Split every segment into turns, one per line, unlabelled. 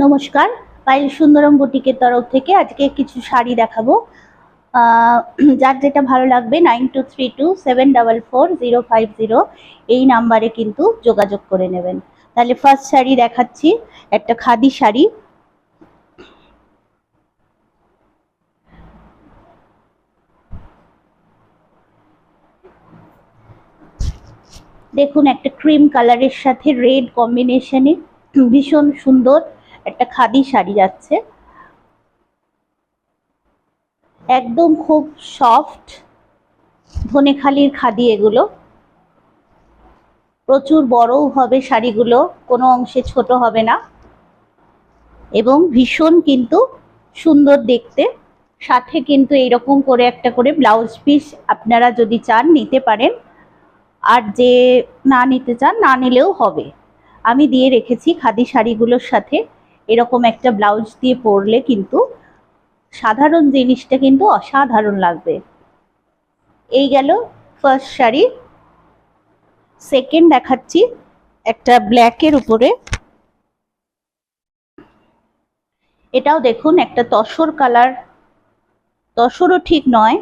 নমস্কার, পাইল সুন্দরম বুটিকের তরফ থেকে আজকে কিছু শাড়ি দেখাবো। যার যেটা ভালো লাগবে 9232744050 এই নাম্বারে কিন্তু যোগাযোগ করে নেবেন। তাহলে ফার্স্ট শাড়ি দেখাচ্ছি, একটা খাদি শাড়ি। দেখুন, একটা ক্রিম কালারের সাথে রেড কম্বিনেশনে ভীষণ সুন্দর একটা খাদি শাড়ি যাচ্ছে। একদম খুব সফট ধনেখালির খাদি, এগুলো প্রচুর বড়ও হবে শাড়িগুলো, কোনো অংশে ছোট হবে না এবং ভীষণ কিন্তু সুন্দর দেখতে। সাথে কিন্তু এইরকম করে একটা করে ব্লাউজ পিস আপনারা যদি চান নিতে পারেন, আর যে না নিতে চান না নিলেও হবে। আমি দিয়ে রেখেছি খাদি শাড়িগুলোর সাথে এরকম একটা ব্লাউজ দিয়ে পরলে কিন্তু সাধারণ জিনিসটা কিন্তু অসাধারণ লাগবে। এই গেল ফার্স্ট শাড়ি। সেকেন্ড দেখাচ্ছি একটা ব্ল্যাকের উপরে। এটাও দেখুন একটা তসর কালার, তসরও ঠিক নয়,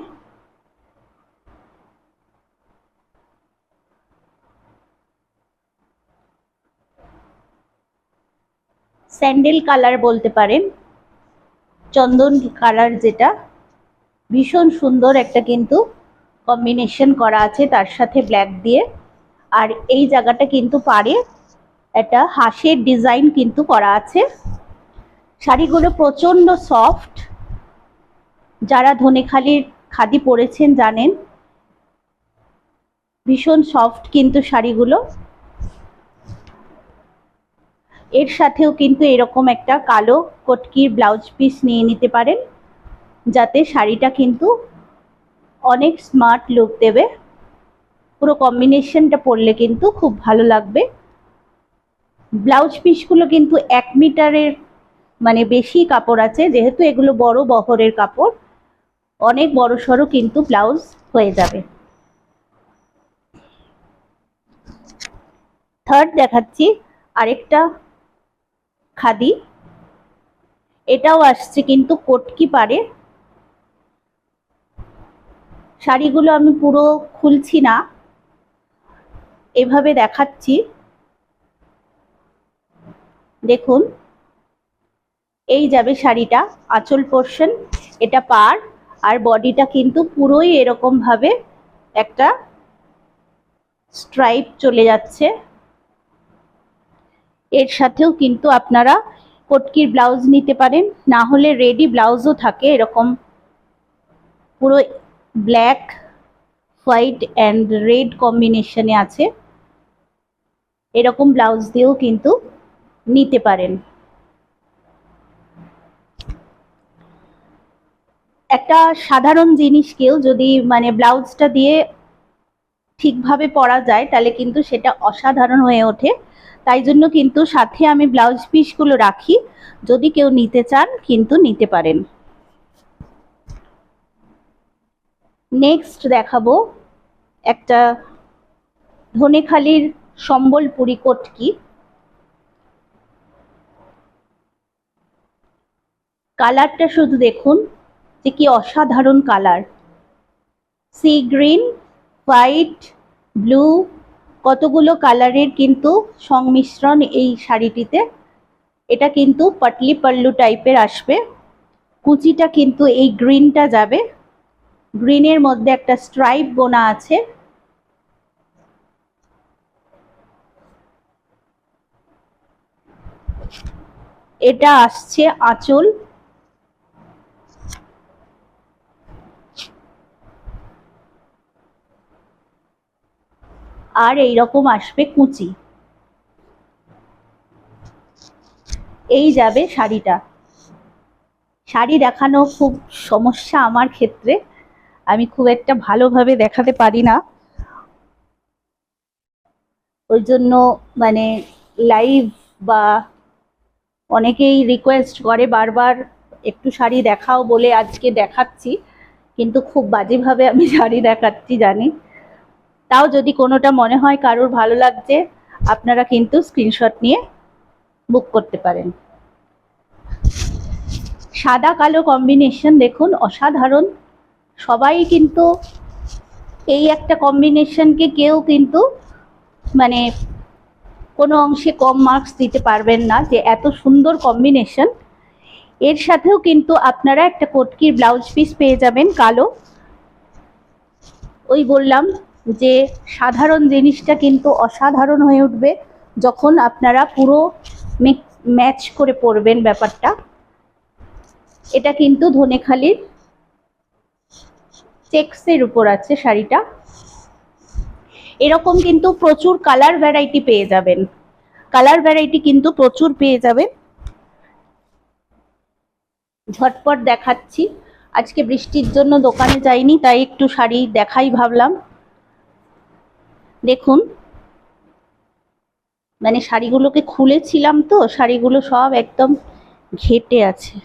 স্যান্ডেল কালার বলতে পারেন, চন্দন কালার, যেটা ভীষণ সুন্দর একটা কিন্তু কম্বিনেশন করা আছে তার সাথে ব্ল্যাক দিয়ে। আর এই জায়গাটা কিন্তু পারে একটা হাঁসের ডিজাইন কিন্তু করা আছে। শাড়িগুলো প্রচন্ড সফট, যারা ধনেখালির খাদি পরেছেন জানেন ভীষণ সফট কিন্তু শাড়িগুলো। এর সাথেও কিন্তু এরকম একটা কালো কটকির ব্লাউজ পিস নিয়ে নিতে পারেন, যাতে শাড়িটা কিন্তু অনেক স্মার্ট লুক দেবে। পুরো কম্বিনেশনটা পরলে কিন্তু খুব ভালো লাগবে। ব্লাউজ পিসগুলো কিন্তু 1 মিটারের মানে বেশি কাপড় আছে, যেহেতু এগুলো বড় বহরের কাপড়, অনেক বড় সড়ো কিন্তু ব্লাউজ হয়ে যাবে। থার্ড দেখাচ্ছি আরেকটা খাদি। এটাও আসছে কিন্তু কটকি পারে। শাড়িগুলো আমি পুরো খুলছি না, এভাবে দেখাচ্ছি। দেখুন, এই যাবে শাড়িটা আঁচল পোর্শন, এটা পার, আর বডিটা কিন্তু পুরোই এরকম ভাবে একটা স্ট্রাইপ চলে যাচ্ছে। এর সাথেও কিন্তু আপনারা কটকির ব্লাউজ নিতে পারেন, না হলে রেডি ব্লাউজও থাকে এরকম পুরো ব্ল্যাক হোয়াইট অ্যান্ড রেড কম্বিনেশনে আছে, এরকম ব্লাউজ দিয়েও কিন্তু নিতে পারেন। একটা সাধারণ জিনিসকেও যদি মানে ব্লাউজটা দিয়ে ঠিকভাবে পরা যায় তাহলে কিন্তু সেটা অসাধারণ হয়ে ওঠে। তাই জন্য কিন্তু সাথে আমি ব্লাউজ পিসগুলো রাখি, যদি কেউ নিতে চান কিন্তু নিতে পারেন। নেক্সট দেখাবো একটা ধনেখালির সম্বলপুরি কটকি। কালারটা শুধু দেখুন যে কি অসাধারণ colour, sea green, white, blue, কতগুলো কালারের কিন্তু সংমিশ্রণ এই শাড়িটিতে। এটা কিন্তু পাটলি পাল্লু টাইপের আসবে। কুচিটা কিন্তু এই গ্রিনটা যাবে, গ্রিনের মধ্যে একটা স্ট্রাইপ বোনা আছে। এটা আসছে আঁচল, আর এইরকম আসবে কুচি। এই যাবে শাড়িটা। শাড়ি দেখানো খুব সমস্যা আমার ক্ষেত্রে, আমি খুব একটা ভালোভাবে দেখাতে পারি না, ওই জন্য মানে লাইভ বা অনেকেই রিকোয়েস্ট করে বারবার একটু শাড়ি দেখাও বলে আজকে দেখাচ্ছি, কিন্তু খুব বাজেভাবে আমি শাড়ি দেখাচ্ছি জানি। তাও যদি কোনোটা মনে হয় কারোর ভালো লাগছে, আপনারা কিন্তু স্ক্রিনশট নিয়ে বুক করতে পারেন। সাদা কালো কম্বিনেশন দেখুন অসাধারণ। সবাই কিন্তু এই একটা কম্বিনেশনকে কেউ কিন্তু মানে কোনো অংশে কম মার্কস দিতে পারবেন না যে এত সুন্দর কম্বিনেশন। এর সাথেও কিন্তু আপনারা একটা কটকির ব্লাউজ পিস পেয়ে যাবেন কালো। ওই বললাম যে সাধারণ জিনিসটা কিন্তু অসাধারণ হয়ে উঠবে যখন আপনারা পুরো ম্যাচ করে পরবেন ব্যাপারটা। এটা কিন্তু ধনেখালির চেক্সের উপর আছে শাড়িটা। এরকম কিন্তু প্রচুর কালার ভ্যারাইটি পেয়ে যাবেন, কালার ভ্যারাইটি কিন্তু প্রচুর পেয়ে যাবেন। ঝটপট দেখাচ্ছি, আজকে বৃষ্টির জন্য দোকানে যাইনি তাই একটু শাড়ি দেখাই ভাবলাম। দেখুন মানে শাড়িগুলোকে খুলেছিলাম তো শাড়িগুলো সব একদম ঘেটে আছে।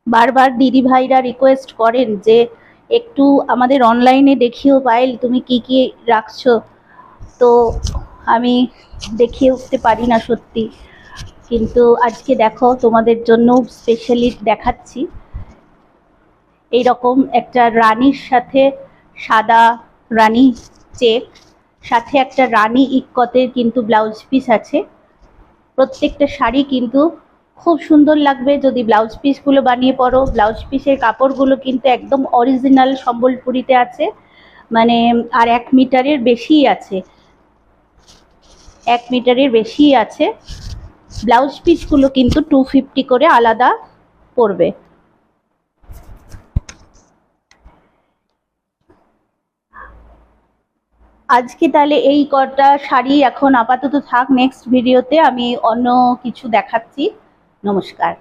বারবার দিদি ভাইরা রিকোয়েস্ট করেন যে একটু আমাদের অনলাইনে দেখিও পায়েল তুমি কি কি রাখছো, তো আমি দেখিয়ে উঠতে পারি না সত্যি, কিন্তু আজকে দেখো তোমাদের জন্য স্পেশালি দেখাচ্ছি। এইরকম একটা রানীর সাথে সাদা রানী চেক, সাথে একটা রানী ইক্কতের কিন্তু ব্লাউজ পিস আছে। প্রত্যেকটা শাড়ি কিন্তু খুব সুন্দর লাগবে যদি ব্লাউজ পিসগুলো বানিয়ে পরো। ব্লাউজ পিসের কাপড়গুলো কিন্তু একদম অরিজিনাল সম্বলপুরিতে আছে, মানে আর 1 মিটারের বেশিই আছে, 1 মিটারের বেশিই আছে। ব্লাউজ পিসগুলো কিন্তু 250 করে আলাদা পড়বে। আজকে তাহলে এই কটা শাড়ি এখন আপাতত থাক, নেক্সট ভিডিওতে আমি অন্য কিছু দেখাচ্ছি। নমস্কার।